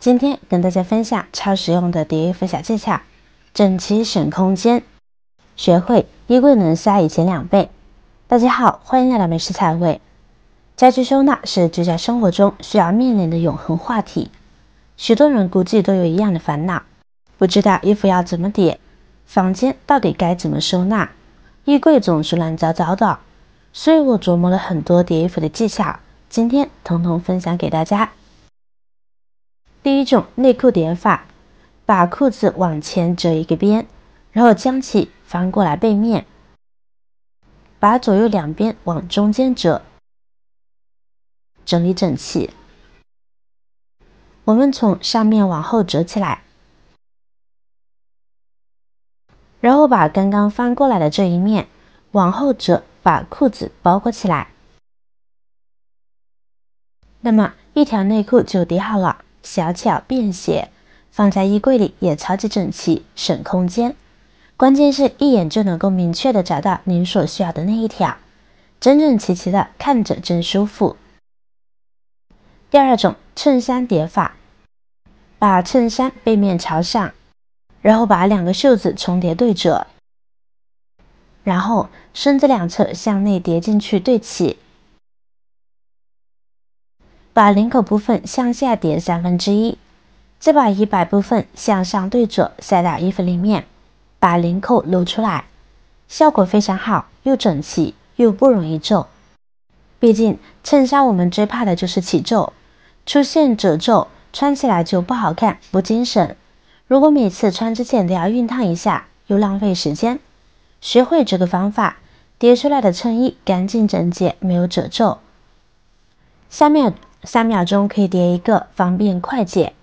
今天跟大家分享超实用的叠衣服小技巧，整齐省空间，学会衣柜能塞以前2倍。大家好，欢迎来到美食彩味。家居收纳是居家生活中需要面临的永恒话题，许多人估计都有一样的烦恼，不知道衣服要怎么叠，房间到底该怎么收纳，衣柜总是乱糟糟的，所以我琢磨了很多叠衣服的技巧，今天统统分享给大家。第一种内裤叠法，把裤子往前折一个边，然后将其翻过来背面，把左右两边往中间折，整理整齐。我们从上面往后折起来，然后把刚刚翻过来的这一面往后折，把裤子包裹起来。那么一条内裤就叠好了，小巧便携，放在衣柜里也超级整齐，省空间。关键是一眼就能够明确的找到您所需要的那一条，整整齐齐的，看着真舒服。第二种衬衫叠法，把衬衫背面朝上，然后把2个袖子重叠对折，然后身子两侧向内叠进去对齐，把领口部分向下叠1/3，再把衣摆部分向上对折塞到衣服里面，把领口露出来，效果非常好，又整齐又不容易皱。毕竟衬衫我们最怕的就是起皱，出现褶皱穿起来就不好看不精神，如果每次穿之前都要熨烫一下，又浪费时间。学会这个方法，叠出来的衬衣干净整洁，没有褶皱。下面3秒钟可以叠一个，方便快捷。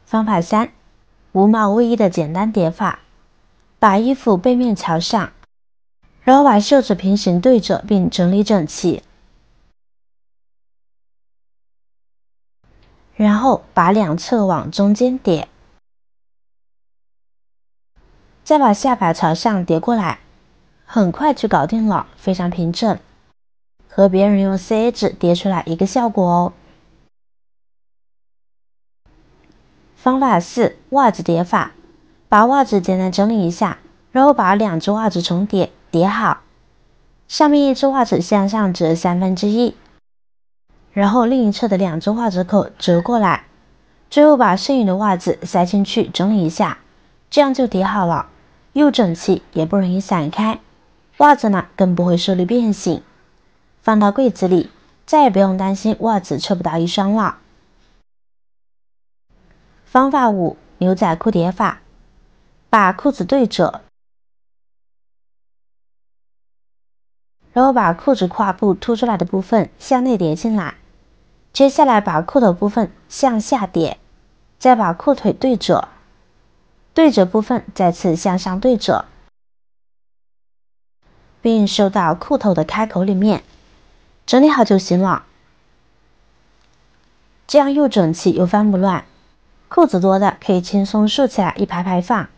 方法3，无毛卫衣的简单叠法，把衣服背面朝上，然后把袖子平行对折并整理整齐，然后把两侧往中间叠，再把下摆朝上叠过来，很快就搞定了，非常平整，和别人用 CA 纸叠出来一个效果哦。方法4，袜子叠法，把袜子简单整理一下，然后把2只袜子重叠，叠好，上面一只袜子向上折1/3，然后另一侧的2只袜子口折过来，最后把剩余的袜子塞进去整理一下，这样就叠好了，又整齐也不容易散开，袜子呢更不会受力变形，放到柜子里，再也不用担心袜子抽不到一双了。方法5，牛仔裤叠法，把裤子对折，然后把裤子胯部凸出来的部分向内叠进来，接下来把裤头部分向下叠，再把裤腿对折，对折部分再次向上对折，并收到裤头的开口里面，整理好就行了。这样又整齐又翻不乱，裤子多的可以轻松竖起来一排排放，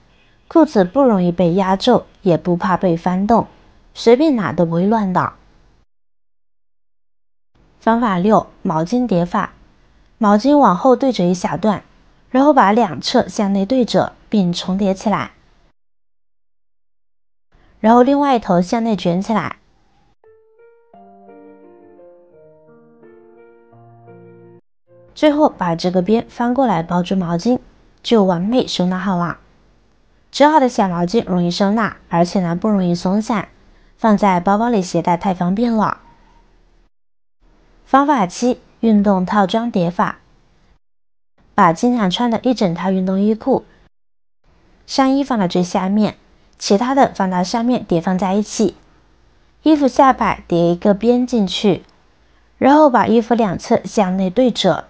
裤子不容易被压皱，也不怕被翻动，随便拿都不会乱的。方法6，毛巾叠法，毛巾往后对折一小段，然后把两侧向内对折并重叠起来，然后另外一头向内卷起来，最后把这个边翻过来包住毛巾，就完美收纳好了。折好的小毛巾容易收纳，而且呢不容易松散，放在包包里携带太方便了。方法7，运动套装叠法，把经常穿的一整套运动衣裤，上衣放到最下面，其他的放到上面叠放在一起，衣服下摆叠一个边进去，然后把衣服两侧向内对折，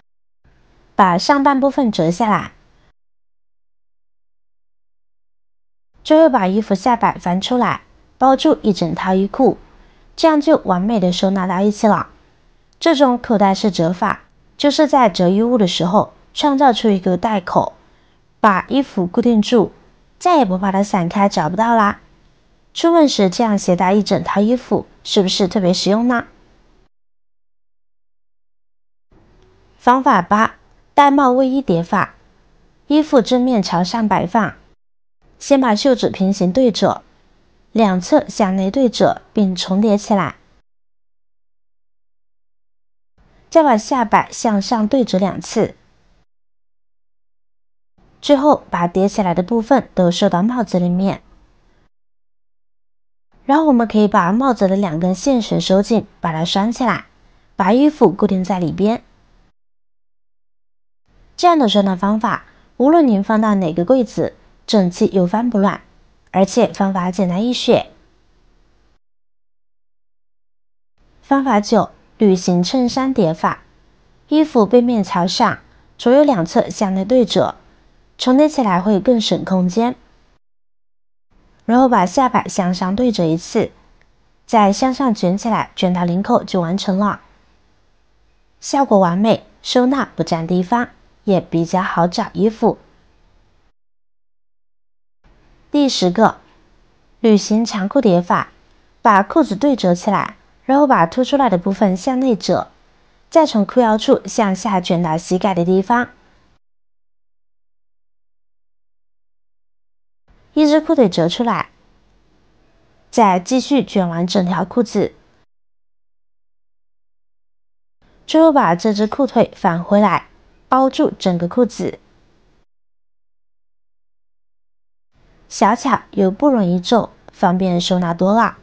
把上半部分折下来，最后把衣服下摆翻出来，包住一整套衣裤，这样就完美的收纳到一起了。这种口袋式折法，就是在折衣物的时候创造出一个袋口，把衣服固定住，再也不怕它散开找不到啦。出门时这样携带一整套衣服，是不是特别实用呢？方法8，戴帽卫衣叠法，衣服正面朝上摆放，先把袖子平行对折，两侧向内对折并重叠起来，再把下摆向上对折2次，最后把叠起来的部分都收到帽子里面。然后我们可以把帽子的2根线绳收紧，把它拴起来，把衣服固定在里边。这样的收纳方法，无论您放到哪个柜子，整齐又翻不乱，而且方法简单易学。方法9：旅行衬衫叠法。衣服背面朝上，左右两侧向内对折，重叠起来会更省空间。然后把下摆向上对折1次，再向上卷起来，卷到领口就完成了。效果完美，收纳不占地方，也比较好找衣服。第10个，旅行长裤叠法。把裤子对折起来，然后把凸出来的部分向内折，再从裤腰处向下卷到膝盖的地方。一只裤腿折出来，再继续卷完整条裤子，最后把这只裤腿返回来，包住整个裤子。小巧又不容易皱，方便收纳多了。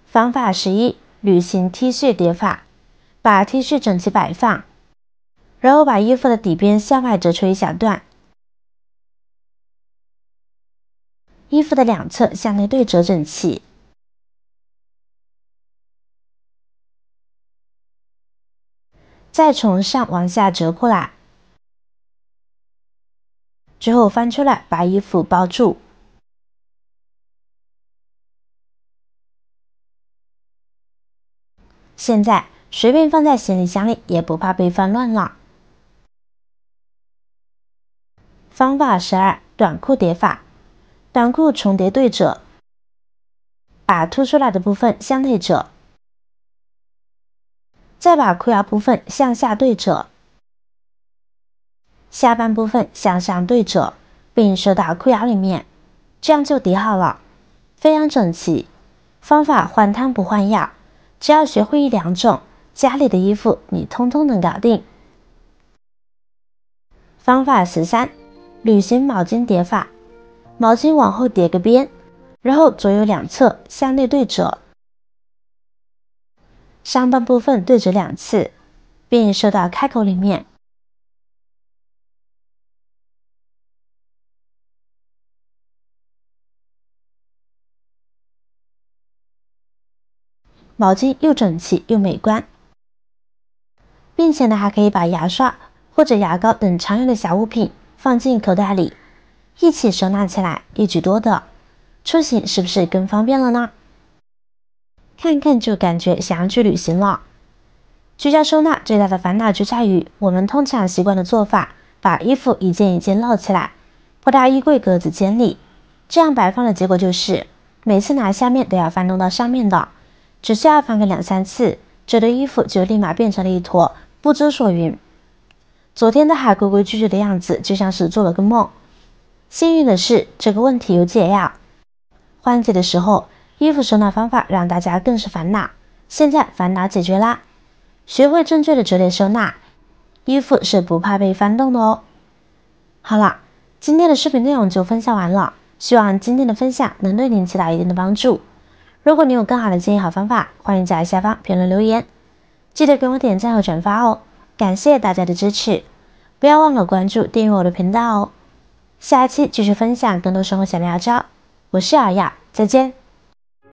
方法11：旅行 T 恤叠法。把 T 恤整齐摆放，然后把衣服的底边向外折出一小段，衣服的两侧向内对折整齐，再从上往下折过来，最后翻出来把衣服包住。现在随便放在行李箱里也不怕被翻乱了。方法12：短裤叠法。短裤重叠对折，把凸出来的部分向内折，再把裤腰部分向下对折，下半部分向上对折，并收到裤腰里面，这样就叠好了，非常整齐。方法换汤不换药，只要学会1、2种，家里的衣服你通通能搞定。方法13：旅行毛巾叠法。毛巾往后叠个边，然后左右两侧向内对折，上半部分对折2次，并收到开口里面。毛巾又整齐又美观，并且呢还可以把牙刷或者牙膏等常用的小物品放进口袋里，一起收纳起来，一举多得，出行是不是更方便了呢？看看就感觉想要去旅行了。居家收纳最大的烦恼就在于我们通常习惯的做法，把衣服一件一件摞起来，铺到衣柜格子间里，这样摆放的结果就是每次拿下面都要翻动到上面的，只需要翻个2、3次，这堆衣服就立马变成了一坨，不知所云。昨天的还规规矩矩的样子，就像是做了个梦。幸运的是，这个问题有解药。换季的时候，衣服收纳方法让大家更是烦恼，现在烦恼解决啦！学会正确的折叠收纳，衣服是不怕被翻动的哦。好了，今天的视频内容就分享完了，希望今天的分享能对您起到一定的帮助。如果你有更好的建议好方法，欢迎在下方评论留言，记得给我点赞和转发哦，感谢大家的支持，不要忘了关注订阅我的频道哦。下期继续分享更多生活小妙招，我是尔雅，再见。